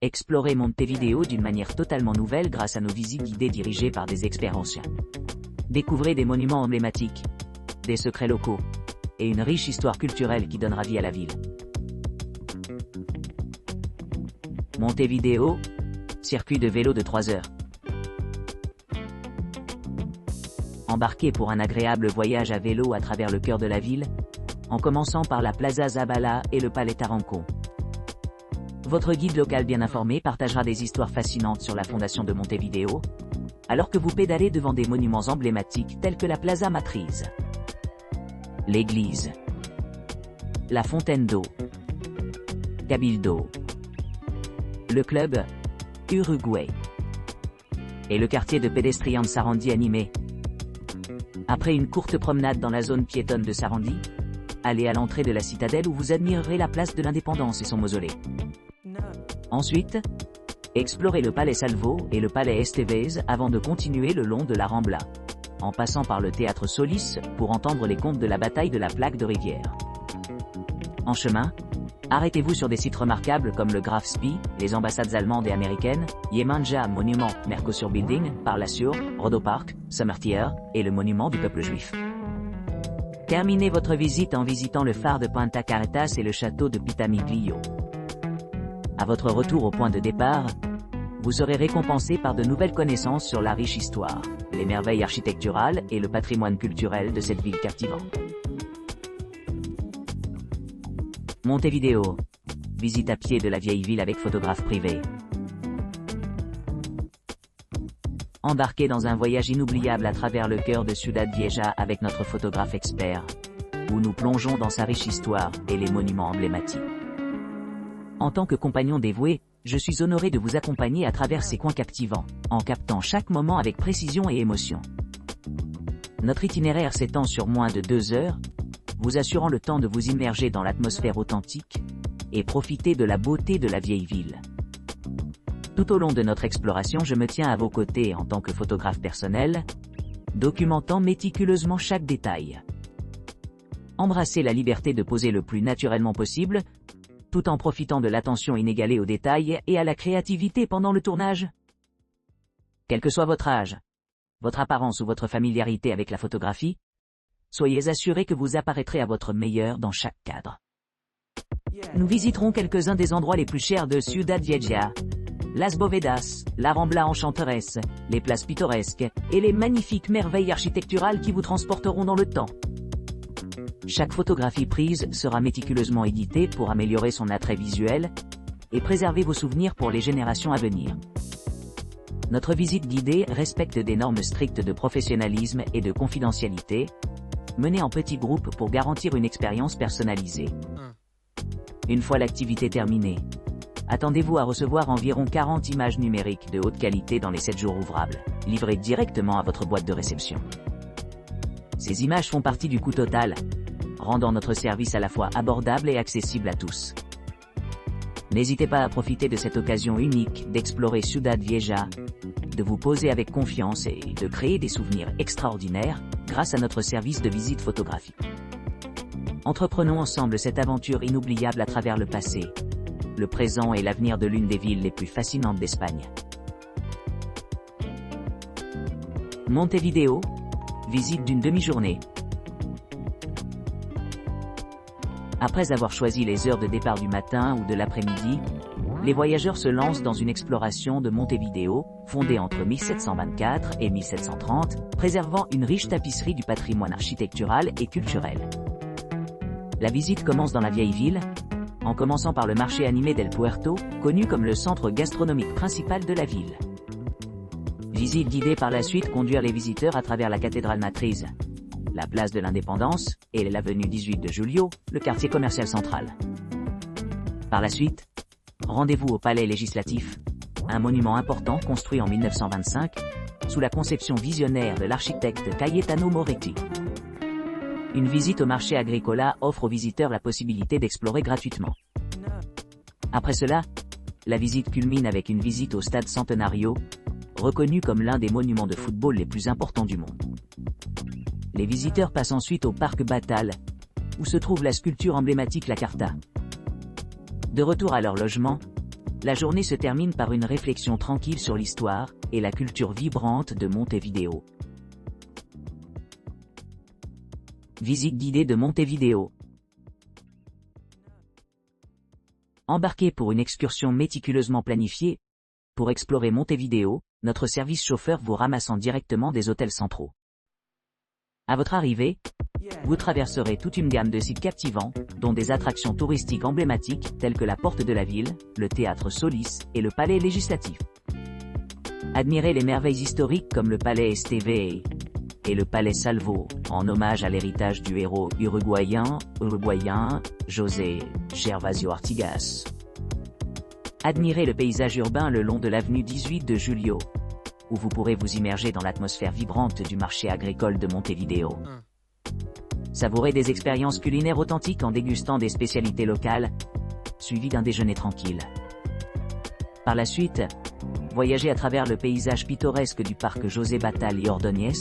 Explorez Montevideo d'une manière totalement nouvelle grâce à nos visites guidées dirigées par des experts anciens. Découvrez des monuments emblématiques, des secrets locaux, et une riche histoire culturelle qui donnera vie à la ville. Montevideo, circuit de vélo de 3 heures. Embarquez pour un agréable voyage à vélo à travers le cœur de la ville, en commençant par la Plaza Zabala et le Palais Taranco. Votre guide local bien informé partagera des histoires fascinantes sur la fondation de Montevideo, alors que vous pédalez devant des monuments emblématiques tels que la Plaza Matriz, l'église, la fontaine d'eau, Cabildo, le club Uruguay et le quartier de pédestriens de Sarandi animé. Après une courte promenade dans la zone piétonne de Sarandi, allez à l'entrée de la citadelle où vous admirerez la place de l'Indépendance et son mausolée. Ensuite, explorez le Palais Salvo et le Palais Estevez avant de continuer le long de la Rambla, en passant par le théâtre Solis pour entendre les contes de la bataille de la Plaque de Rivière. En chemin, arrêtez-vous sur des sites remarquables comme le Graf Spee, les ambassades allemandes et américaines, Yemanja Monument, Mercosur Building, Parlasur, Rodo Park, Summertier, et le monument du peuple juif. Terminez votre visite en visitant le phare de Punta Carretas et le château de Pitamiglio. À votre retour au point de départ, vous serez récompensé par de nouvelles connaissances sur la riche histoire, les merveilles architecturales et le patrimoine culturel de cette ville captivante. Montevideo. Visite à pied de la vieille ville avec photographe privé. Embarquez dans un voyage inoubliable à travers le cœur de Ciudad Vieja avec notre photographe expert, où nous plongeons dans sa riche histoire et les monuments emblématiques. En tant que compagnon dévoué, je suis honoré de vous accompagner à travers ces coins captivants, en captant chaque moment avec précision et émotion. Notre itinéraire s'étend sur moins de 2 heures, vous assurant le temps de vous immerger dans l'atmosphère authentique et profiter de la beauté de la vieille ville. Tout au long de notre exploration, je me tiens à vos côtés en tant que photographe personnel, documentant méticuleusement chaque détail. Embrassez la liberté de poser le plus naturellement possible, tout en profitant de l'attention inégalée aux détails et à la créativité pendant le tournage. Quel que soit votre âge, votre apparence ou votre familiarité avec la photographie, soyez assurés que vous apparaîtrez à votre meilleur dans chaque cadre. Nous visiterons quelques-uns des endroits les plus chers de Ciudad Vieja, Las Bovedas, la Rambla enchanteresse, les places pittoresques et les magnifiques merveilles architecturales qui vous transporteront dans le temps. Chaque photographie prise sera méticuleusement éditée pour améliorer son attrait visuel et préserver vos souvenirs pour les générations à venir. Notre visite guidée respecte des normes strictes de professionnalisme et de confidentialité, menées en petits groupes pour garantir une expérience personnalisée. Une fois l'activité terminée, attendez-vous à recevoir environ 40 images numériques de haute qualité dans les 7 jours ouvrables, livrées directement à votre boîte de réception. Ces images font partie du coût total, rendant notre service à la fois abordable et accessible à tous. N'hésitez pas à profiter de cette occasion unique d'explorer Ciudad Vieja, de vous poser avec confiance et de créer des souvenirs extraordinaires grâce à notre service de visite photographique. Entreprenons ensemble cette aventure inoubliable à travers le passé, le présent et l'avenir de l'une des villes les plus fascinantes d'Espagne. Montevideo, visite d'une demi-journée. Après avoir choisi les heures de départ du matin ou de l'après-midi, les voyageurs se lancent dans une exploration de Montevideo, fondée entre 1724 et 1730, préservant une riche tapisserie du patrimoine architectural et culturel. La visite commence dans la vieille ville, en commençant par le marché animé del Puerto, connu comme le centre gastronomique principal de la ville. Visite guidée par la suite conduire les visiteurs à travers la cathédrale Matriz, la place de l'Indépendance et l'avenue 18 de Julio, le quartier commercial central. Par la suite, rendez-vous au Palais législatif, un monument important construit en 1925, sous la conception visionnaire de l'architecte Cayetano Moretti. Une visite au marché Agricola offre aux visiteurs la possibilité d'explorer gratuitement. Après cela, la visite culmine avec une visite au Stade Centenario, reconnu comme l'un des monuments de football les plus importants du monde. Les visiteurs passent ensuite au parc Batal, où se trouve la sculpture emblématique La Carta. De retour à leur logement, La journée se termine par une réflexion tranquille sur l'histoire et la culture vibrante de Montevideo. Visite guidée de Montevideo. Embarquez pour une excursion méticuleusement planifiée. Pour explorer Montevideo, notre service chauffeur vous ramassant directement des hôtels centraux. À votre arrivée, vous traverserez toute une gamme de sites captivants, dont des attractions touristiques emblématiques telles que la Porte de la Ville, le Théâtre Solis et le Palais Législatif. Admirez les merveilles historiques comme le Palais Esteve et le Palais Salvo, en hommage à l'héritage du héros uruguayen José Gervasio Artigas. Admirez le paysage urbain le long de l'avenue 18 de Julio, où vous pourrez vous immerger dans l'atmosphère vibrante du marché agricole de Montevideo. Savourez des expériences culinaires authentiques en dégustant des spécialités locales, suivies d'un déjeuner tranquille. Par la suite, voyagez à travers le paysage pittoresque du parc José Batal y Ordóñez,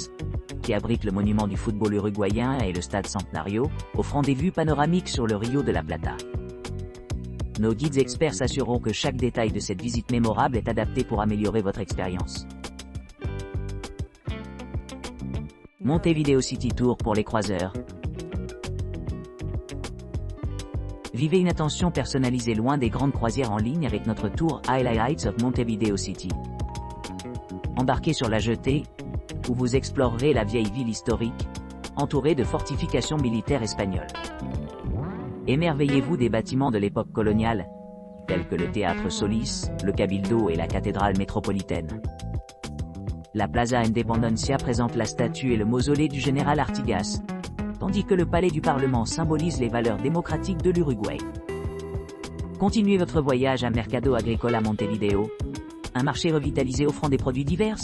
qui abrite le monument du football uruguayen et le stade Centenario, offrant des vues panoramiques sur le Rio de la Plata. Nos guides experts s'assureront que chaque détail de cette visite mémorable est adapté pour améliorer votre expérience. Montevideo City Tour pour les croiseurs. Vivez une attention personnalisée loin des grandes croisières en ligne avec notre tour Highlights of Montevideo City. Embarquez sur la jetée, où vous explorerez la vieille ville historique, entourée de fortifications militaires espagnoles. Émerveillez-vous des bâtiments de l'époque coloniale, tels que le Théâtre Solis, le Cabildo et la cathédrale métropolitaine. La Plaza Independencia présente la statue et le mausolée du général Artigas, tandis que le palais du Parlement symbolise les valeurs démocratiques de l'Uruguay. Continuez votre voyage à Mercado Agrícola Montevideo, un marché revitalisé offrant des produits divers.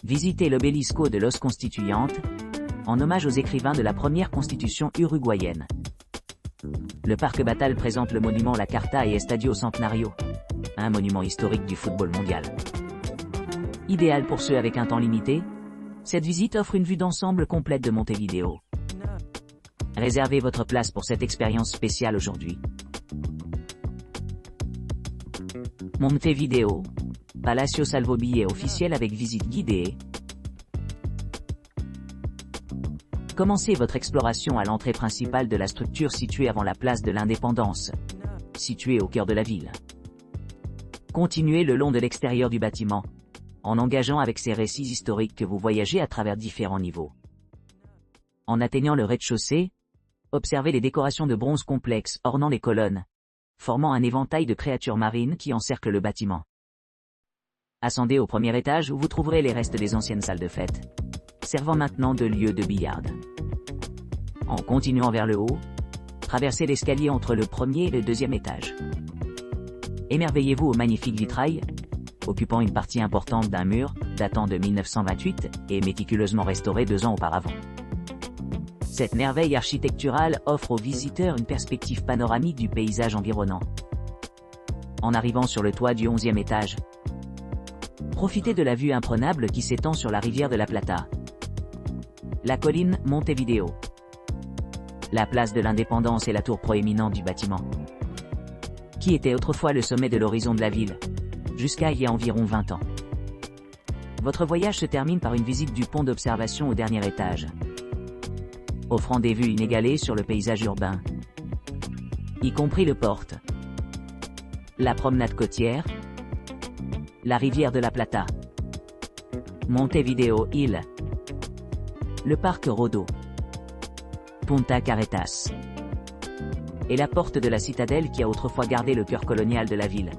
Visitez l'obélisco de Los Constituyentes, en hommage aux écrivains de la première constitution uruguayenne. Le parc Batal présente le monument La Carta et Estadio Centenario, un monument historique du football mondial. Idéal pour ceux avec un temps limité, cette visite offre une vue d'ensemble complète de Montevideo. Réservez votre place pour cette expérience spéciale aujourd'hui. Montevideo, Palacio Salvo billet officiel avec visite guidée. Commencez votre exploration à l'entrée principale de la structure située avant la place de l'Indépendance, située au cœur de la ville. Continuez le long de l'extérieur du bâtiment, en engageant avec ces récits historiques que vous voyagez à travers différents niveaux. En atteignant le rez-de-chaussée, observez les décorations de bronze complexes ornant les colonnes, formant un éventail de créatures marines qui encerclent le bâtiment. Ascendez au premier étage où vous trouverez les restes des anciennes salles de fête, servant maintenant de lieu de billard. En continuant vers le haut, traversez l'escalier entre le premier et le deuxième étage. Émerveillez-vous au magnifique vitrail, occupant une partie importante d'un mur, datant de 1928, et méticuleusement restauré 2 ans auparavant. Cette merveille architecturale offre aux visiteurs une perspective panoramique du paysage environnant. En arrivant sur le toit du 11e étage, profitez de la vue imprenable qui s'étend sur la rivière de la Plata. La colline Montevideo. La place de l'Indépendance est la tour proéminente du bâtiment, qui était autrefois le sommet de l'horizon de la ville, jusqu'à il y a environ 20 ans. Votre voyage se termine par une visite du pont d'observation au dernier étage, offrant des vues inégalées sur le paysage urbain, y compris le port, la promenade côtière, la rivière de la Plata, Montevideo Hill, le parc Rodó, Punta Carretas, et la porte de la citadelle qui a autrefois gardé le cœur colonial de la ville.